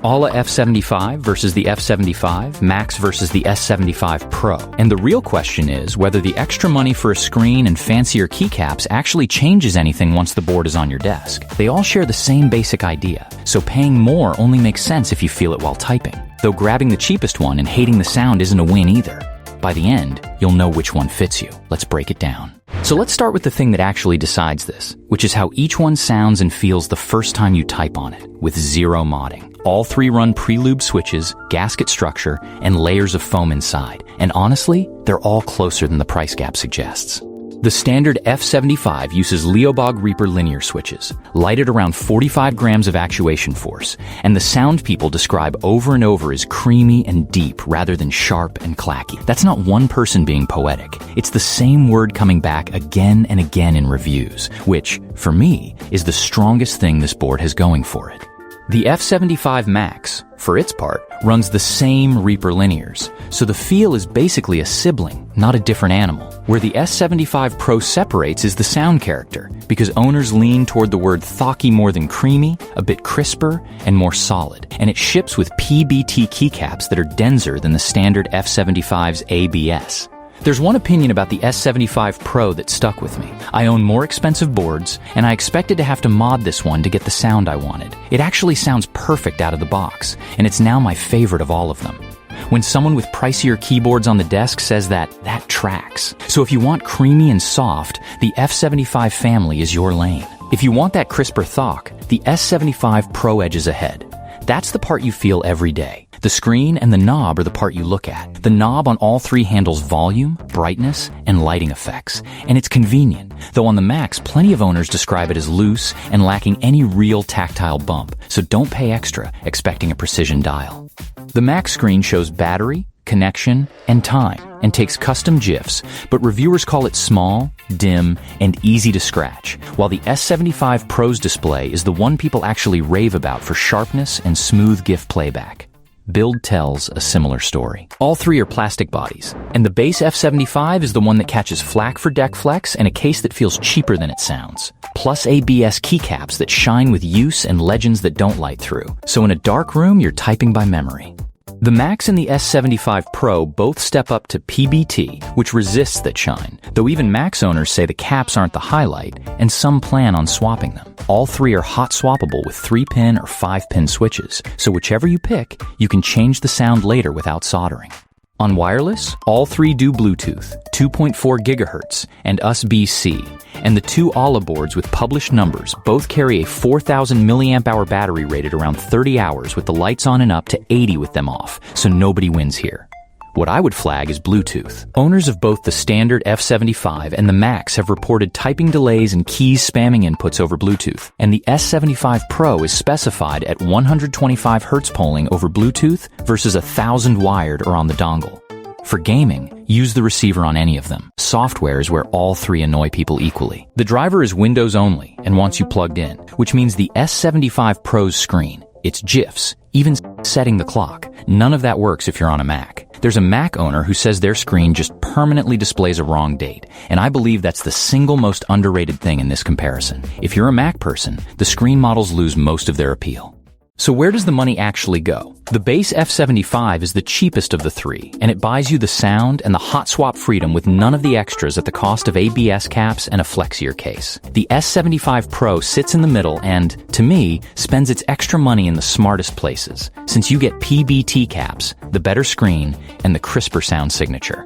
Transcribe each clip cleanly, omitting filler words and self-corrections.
Aula F75 versus the F75, Max versus the S75 Pro. And the real question is whether the extra money for a screen and fancier keycaps actually changes anything once the board is on your desk. They all share the same basic idea, so paying more only makes sense if you feel it while typing. Though grabbing the cheapest one and hating the sound isn't a win either. By the end, you'll know which one fits you. Let's break it down. So let's start with the thing that actually decides this, which is how each one sounds and feels the first time you type on it, with zero modding. All three run pre-lube switches, gasket structure, and layers of foam inside. And honestly, they're all closer than the price gap suggests. The standard F75 uses LEOBOG Reaper linear switches, lighted around 45 grams of actuation force, and the sound people describe over and over as creamy and deep rather than sharp and clacky. That's not one person being poetic. It's the same word coming back again and again in reviews, which, for me, is the strongest thing this board has going for it. The F75 Max, for its part, runs the same Reaper linears, so the feel is basically a sibling, not a different animal. Where the S75 Pro separates is the sound character, because owners lean toward the word thocky more than creamy, a bit crisper, and more solid. And it ships with PBT keycaps that are denser than the standard F75's ABS. There's one opinion about the S75 Pro that stuck with me. I own more expensive boards, and I expected to have to mod this one to get the sound I wanted. It actually sounds perfect out of the box, and it's now my favorite of all of them. When someone with pricier keyboards on the desk says that tracks. So if you want creamy and soft, the F75 family is your lane. If you want that crisper thock, the S75 Pro edges ahead. That's the part you feel every day. The screen and the knob are the part you look at. The knob on all three handles volume, brightness, and lighting effects. And it's convenient, though on the Max, plenty of owners describe it as loose and lacking any real tactile bump, so don't pay extra expecting a precision dial. The Max screen shows battery, connection, and time, and takes custom GIFs, but reviewers call it small, dim, and easy to scratch, while the S75 Pro's display is the one people actually rave about for sharpness and smooth GIF playback. Build tells a similar story. All three are plastic bodies, and the base F75 is the one that catches flack for deck flex and a case that feels cheaper than it sounds. Plus ABS keycaps that shine with use and legends that don't light through. So in a dark room, you're typing by memory. The Max and the S75 Pro both step up to PBT, which resists that shine, though even Max owners say the caps aren't the highlight, and some plan on swapping them. All three are hot-swappable with 3-pin or 5-pin switches, so whichever you pick, you can change the sound later without soldering. On wireless, all three do Bluetooth, 2.4 GHz, and USB-C, and the two Aula boards with published numbers both carry a 4,000 mAh battery rated around 30 hours with the lights on and up to 80 with them off, so nobody wins here. What I would flag is Bluetooth. Owners of both the standard F75 and the Max have reported typing delays and keys spamming inputs over Bluetooth, and the S75 Pro is specified at 125 Hz polling over Bluetooth versus 1,000 wired or on the dongle. For gaming, use the receiver on any of them. Software is where all three annoy people equally. The driver is Windows only and wants you plugged in, which means the S75 Pro's screen, its GIFs, even setting the clock, none of that works if you're on a Mac. There's a Mac owner who says their screen just permanently displays a wrong date, and I believe that's the single most underrated thing in this comparison. If you're a Mac person, the screen models lose most of their appeal. So where does the money actually go? The base F75 is the cheapest of the three, and it buys you the sound and the hot swap freedom with none of the extras at the cost of ABS caps and a flexier case. The S75 Pro sits in the middle and, to me, spends its extra money in the smartest places, since you get PBT caps, the better screen, and the crisper sound signature.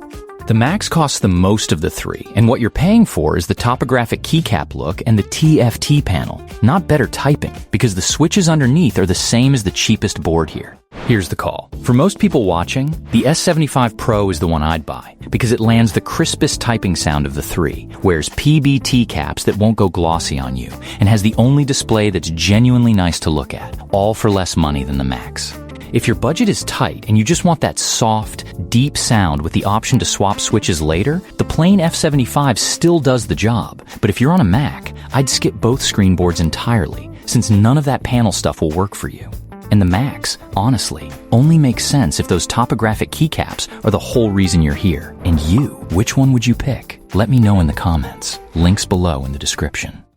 The Max costs the most of the three, and what you're paying for is the topographic keycap look and the TFT panel, not better typing, because the switches underneath are the same as the cheapest board here. Here's the call. For most people watching, the S75 Pro is the one I'd buy, because it lands the crispest typing sound of the three, wears PBT caps that won't go glossy on you, and has the only display that's genuinely nice to look at, all for less money than the Max. If your budget is tight and you just want that soft, deep sound with the option to swap switches later, the plain F75 still does the job. But if you're on a Mac, I'd skip both screen boards entirely, since none of that panel stuff will work for you. And the Max, honestly, only makes sense if those topographic keycaps are the whole reason you're here. And you, which one would you pick? Let me know in the comments. Links below in the description.